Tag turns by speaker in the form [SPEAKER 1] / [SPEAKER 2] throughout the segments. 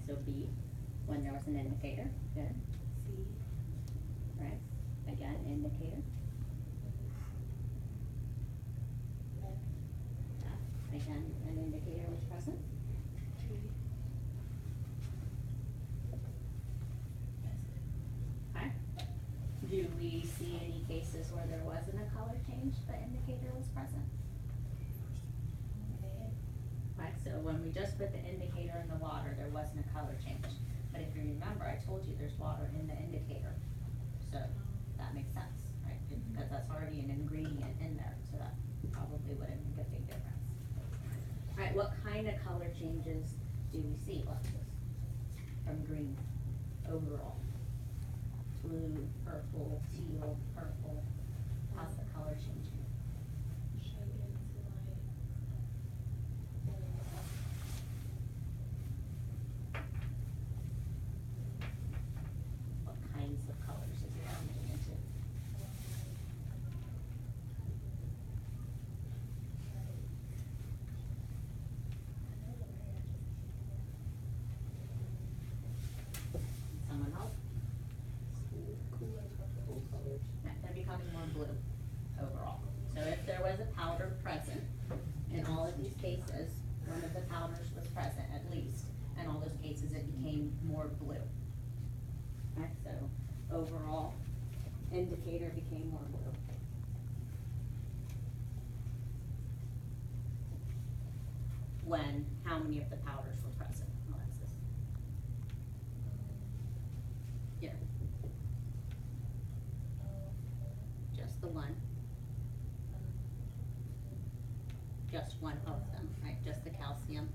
[SPEAKER 1] so B, when there was an indicator, good.
[SPEAKER 2] C.
[SPEAKER 1] Right, again, indicator. F, again, an indicator was present.
[SPEAKER 2] G.
[SPEAKER 1] Okay. Do we see any cases where there wasn't a color change, the indicator was present? Right, so when we just put the indicator in the water, there wasn't a color change. But if you remember, I told you there's water in the indicator. So that makes sense, right? Because that's already an ingredient in there, so that probably wouldn't make a big difference. All right, what kind of color changes do we see, Alexis? From green overall? Blue, purple, teal, purple. How's the color changing?
[SPEAKER 2] Shaded to like
[SPEAKER 1] What kinds of colors is it changing into? Someone else? Yeah, they're becoming more blue overall. So if there was a powder present, in all of these cases, one of the powders was present at least, in all those cases it became more blue. Right, so overall, indicator became more blue. When, how many of the powders were present, Alexis? Yeah. Just the one. Just one of them, right? Just the calcium,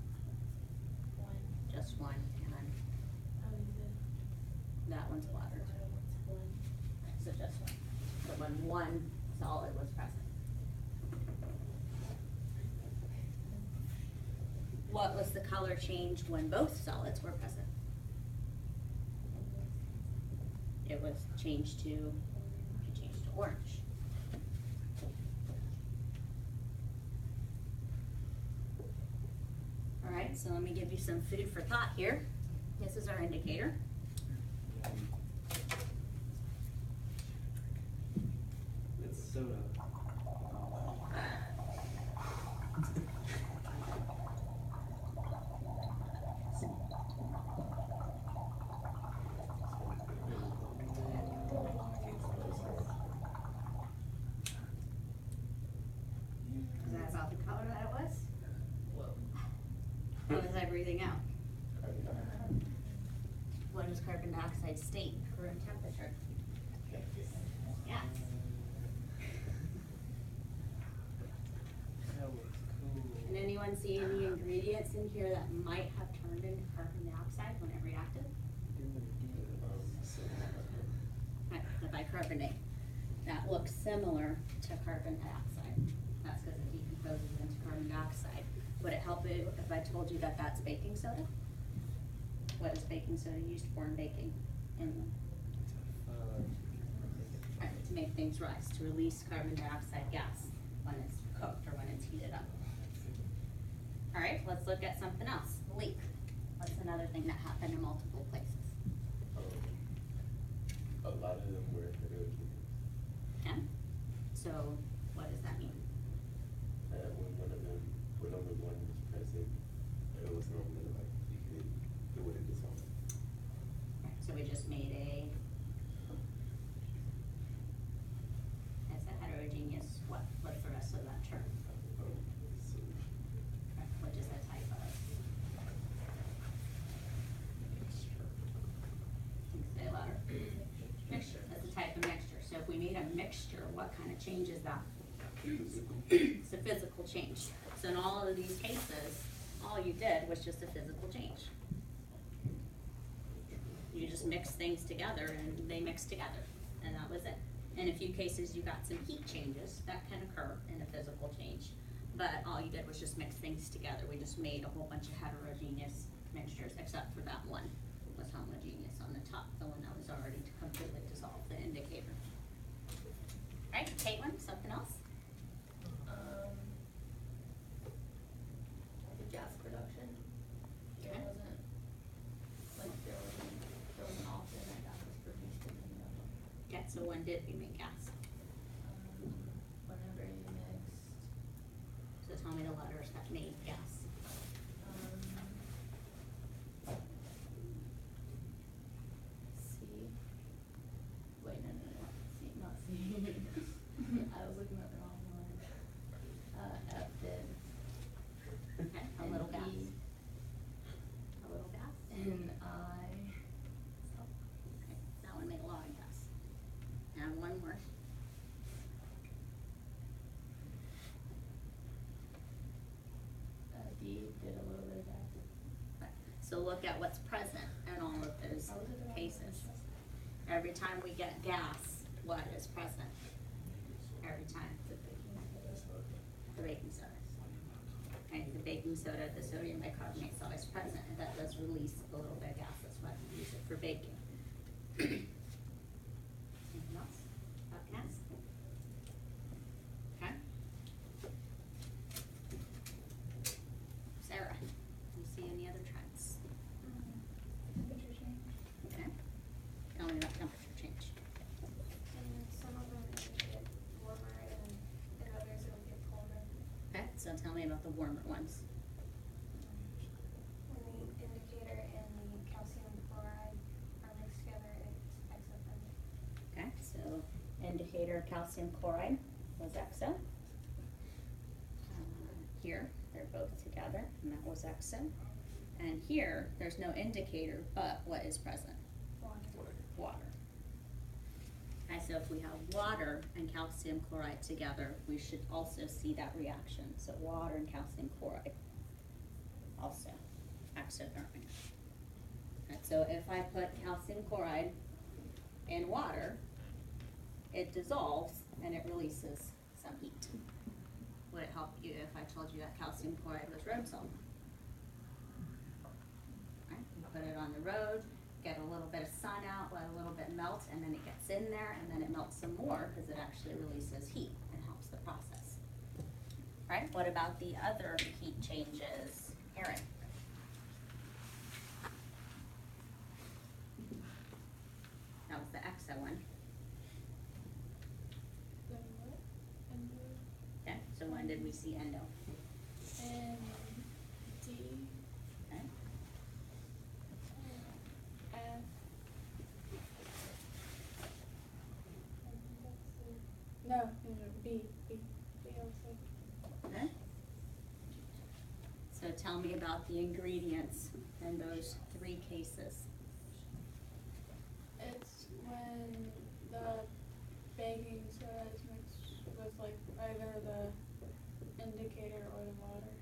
[SPEAKER 2] one.
[SPEAKER 1] just one, and that one's water.
[SPEAKER 2] One.
[SPEAKER 1] So just one. So when one solid was present. What was the color change when both solids were present? It was changed to orange. All right, so let me give you some food for thought here. This is our indicator.
[SPEAKER 3] It's soda.
[SPEAKER 1] Is that about the color that it was? What was I breathing out? What does carbon dioxide state at room temperature? Yes.
[SPEAKER 3] That looks cool.
[SPEAKER 1] And anyone see any ingredients in here that might have turned into carbon dioxide when it reacted? Right, the bicarbonate. That looks similar to carbon dioxide. That's because it decomposes into carbon dioxide. Would it help it if I told you that that's baking soda? What is baking soda used for in baking? Right, to make things rise, to release carbon dioxide gas when it's cooked or when it's heated up. All right, let's look at something else. Leak. What's another thing that happened in multiple places?
[SPEAKER 4] A lot of them were heterogeneous.
[SPEAKER 1] Okay? So what does that mean?
[SPEAKER 4] When only one was present, it was normally like it wouldn't dissolve.
[SPEAKER 1] Right, so we just made it's a heterogeneous what? What's the rest of that term?
[SPEAKER 4] So
[SPEAKER 1] Right, what is that type of? Say it louder. Mixture. That's a type of mixture. So if we made a mixture, what kind of change is that? It's a physical change. So in all of these cases, all you did was just a physical change. You just mix things together and they mix together, and that was it. In a few cases, you got some heat changes that can occur in a physical change, but all you did was just mix things together. We just made a whole bunch of heterogeneous mixtures, except for that one was homogeneous on the top, the one that was already completely dissolved, the indicator. Right, Caitlin, something else?
[SPEAKER 2] The gas production. It
[SPEAKER 1] Okay.
[SPEAKER 2] wasn't
[SPEAKER 1] did we make gas?
[SPEAKER 2] Whenever you mixed,
[SPEAKER 1] So tell me the letters that made gas.
[SPEAKER 2] C. Wait, no, C, not C. I was looking at the wrong one. F did.
[SPEAKER 1] Okay, a
[SPEAKER 2] And
[SPEAKER 1] little gas.
[SPEAKER 2] E.
[SPEAKER 1] A little gas.
[SPEAKER 2] And I.
[SPEAKER 1] Okay, that one made a lot of gas. And one more.
[SPEAKER 2] D did a little bit of that.
[SPEAKER 1] Okay, so look at what's present in all of those
[SPEAKER 2] I was looking at
[SPEAKER 1] cases.
[SPEAKER 2] this.
[SPEAKER 1] Every time we get gas, what is present? Every time, the baking soda. Okay, the baking soda, the sodium bicarbonate is always present, and that does release a little bit of gas, that's why we use it for baking. Anything else about gas? Okay. Sarah, you see any other trends?
[SPEAKER 2] Temperature change.
[SPEAKER 1] Okay. Tell me about temperature change.
[SPEAKER 5] And some of them it'll get warmer and in others it'll get colder.
[SPEAKER 1] Okay, so tell me about the warmer ones.
[SPEAKER 5] When the indicator and the calcium chloride are mixed together, it's exothermic.
[SPEAKER 1] Okay, so indicator calcium chloride was EXO. Here, they're both together, and that was EXO. And here, there's no indicator, but what is present? Water. Okay, so if we have water and calcium chloride together, we should also see that reaction. So water and calcium chloride, also exothermic. Okay, so if I put calcium chloride in water, it dissolves and it releases some heat. Would it help you if I told you that calcium chloride was road salt? Okay, you put it on the road, get a little bit of sun out, let a little bit melt, and then it gets in there, and then it melts some more because it actually releases heat and helps the process. Right? What about the other heat changes? Erin? That was the EXO one.
[SPEAKER 2] Then what? And
[SPEAKER 1] Okay, so when did we see endo?
[SPEAKER 2] and D.
[SPEAKER 1] Okay.
[SPEAKER 2] F. No, B also.
[SPEAKER 1] Okay. So tell me about the ingredients in those three cases.
[SPEAKER 2] It's when the baking soda is mixed with like either the indicator or the water.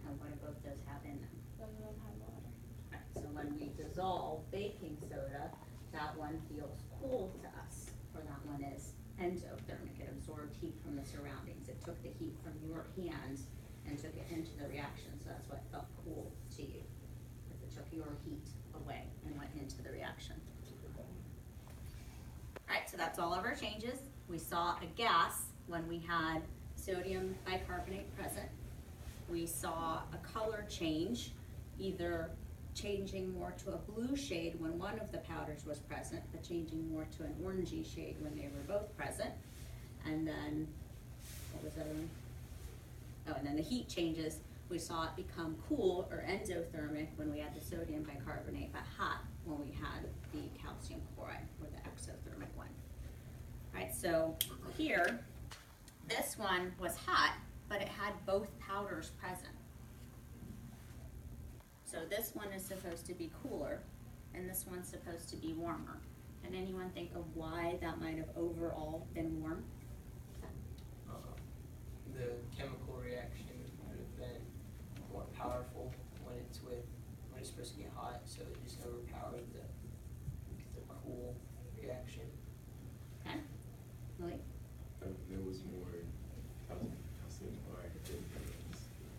[SPEAKER 1] And what do both those have in them?
[SPEAKER 2] None of them have water.
[SPEAKER 1] Right, so when we dissolve baking soda, that one feels cool to us, or that one is endothermic. It absorbed heat from the surroundings. It took the heat from your hand and took it into the reaction, so that's why it felt cool to you. Because it took your heat away and went into the reaction. Alright, so that's all of our changes. We saw a gas when we had sodium bicarbonate present. We saw a color change, either changing more to a blue shade when one of the powders was present, but changing more to an orangey shade when they were both present. And then, what was the other one? Oh, and then the heat changes. We saw it become cool or endothermic when we had the sodium bicarbonate, but hot when we had the calcium chloride or the exothermic one. Alright, so here, this one was hot, but it had both powders present. So this one is supposed to be cooler, and this one's supposed to be warmer. Can anyone think of why that might have overall been warm?
[SPEAKER 3] The chemical reaction would have been more powerful when it's supposed to be hot, so it just overpowered the cool reaction.
[SPEAKER 1] Okay, Lily?
[SPEAKER 4] There was more calcium chloride than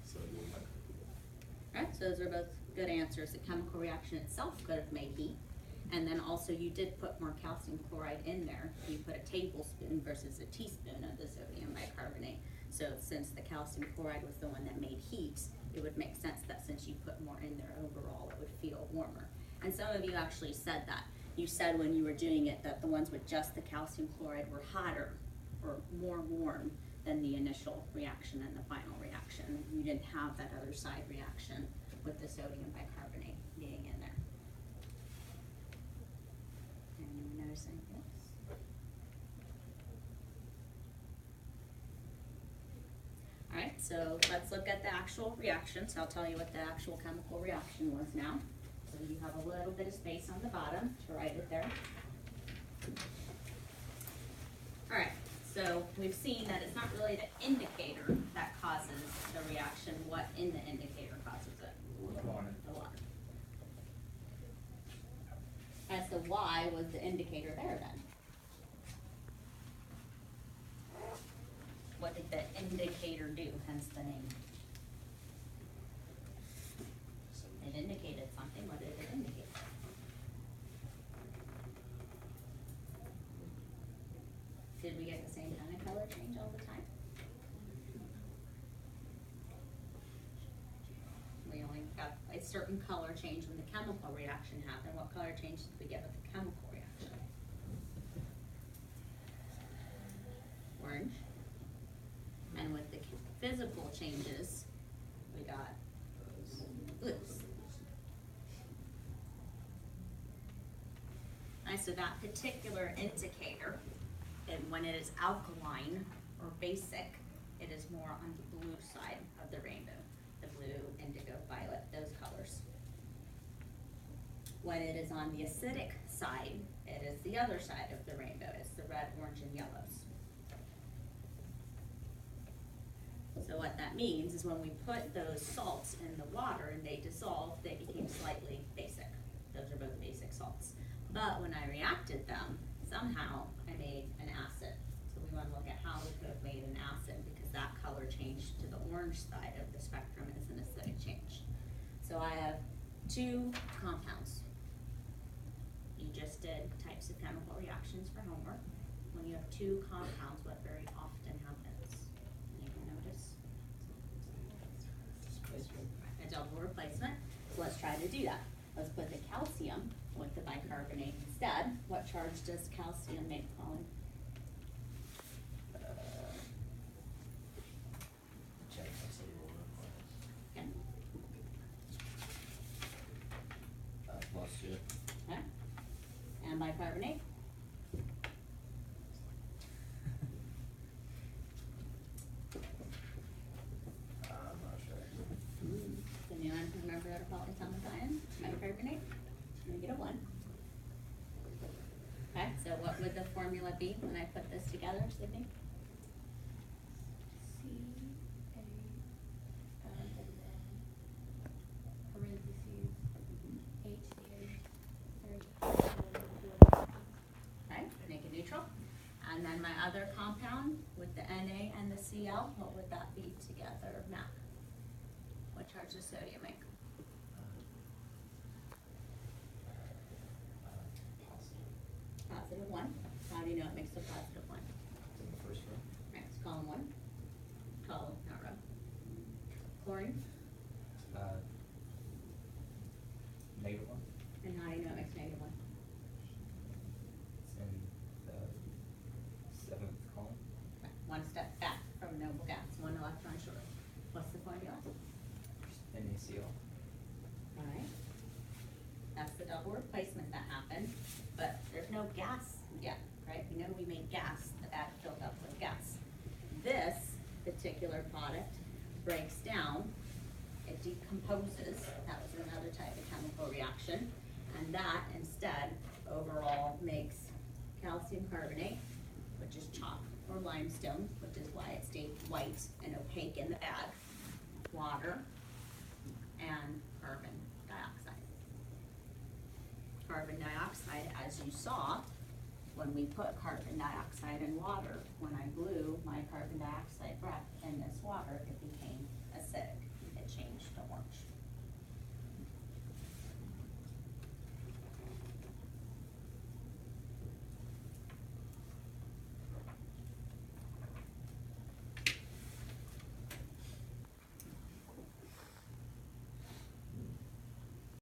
[SPEAKER 4] sodium bicarbonate.
[SPEAKER 1] Alright, so those are both good answers. The chemical reaction itself could have made heat. And then also you did put more calcium chloride in there. You put a tablespoon versus a teaspoon of the sodium bicarbonate. So since the calcium chloride was the one that made heat, it would make sense that since you put more in there overall, it would feel warmer. And some of you actually said that. you said when you were doing it that the ones with just the calcium chloride were hotter or more warm than the initial reaction and the final reaction. You didn't have that other side reaction with the sodium bicarbonate being in there. Anyone noticing this? Alright, so let's look at the actual reaction. So I'll tell you what the actual chemical reaction was now. So you have a little bit of space on the bottom to write it there. Alright, so we've seen that it's not really the indicator that causes the reaction. What in the indicator causes it? The water. And so why was the indicator there then? What did the indicator do, hence the name? It indicated something. What did it indicate? Did we get the same kind of color change all the time? We only got a certain color change when the chemical reaction happened. What color change did we get with the chemical reaction? Orange. And with the physical changes, we got blues. Alright, so that particular indicator, when it is alkaline or basic, it is more on the blue side of the rainbow. The blue, indigo, violet, those colors. When it is on the acidic side, it is the other side of the rainbow. It's the red, orange, and yellows. So what that means is when we put those salts in the water and they dissolved, they became slightly basic. Those are both basic salts. But when I reacted them, somehow I made an acid. So we want to look at how we could have made an acid because that color change to the orange side of the spectrum is an acidic change. So I have two compounds. You just did types of chemical reactions for homework. When you have two compounds, what very often happens? Anyone notice? A double replacement. So let's try to do that. Let's put the calcium with the bicarbonate instead. What charge does calcium make, Colin? Okay.
[SPEAKER 6] +2.
[SPEAKER 1] Okay. And bicarbonate?
[SPEAKER 6] I'm not sure.
[SPEAKER 1] Does anyone remember what a polyatomic ion? Bicarbonate? Can we get a 1? Okay, so what would the formula be when I put this together, Sydney?
[SPEAKER 2] C-A, and then parentheses, HCA,
[SPEAKER 1] Okay, make it neutral. And then my other compound with the Na and the Cl, what would that be together, Matt? What charge does sodium make? Positive 1. How do you know it makes a positive 1?
[SPEAKER 6] It's in the first row.
[SPEAKER 1] Right, it's column 1. Column, not row. Chlorine.
[SPEAKER 6] -1.
[SPEAKER 1] And how do you know it makes negative 1?
[SPEAKER 6] It's in the 7th column.
[SPEAKER 1] Okay, one step back from noble gas, 1 electron short. What's the formula?
[SPEAKER 6] NaCl.
[SPEAKER 1] Alright. That's the double replacement that happened, but there's no gas yet, right? We know we made gas, the bag filled up with gas. This particular product breaks down, it decomposes, that was another type of chemical reaction, and that instead overall makes calcium carbonate, which is chalk or limestone, which is why it stayed white and opaque in the bag, water, and carbon dioxide. Carbon dioxide, as you saw, when we put carbon dioxide in water, when I blew my carbon dioxide breath in this water, it became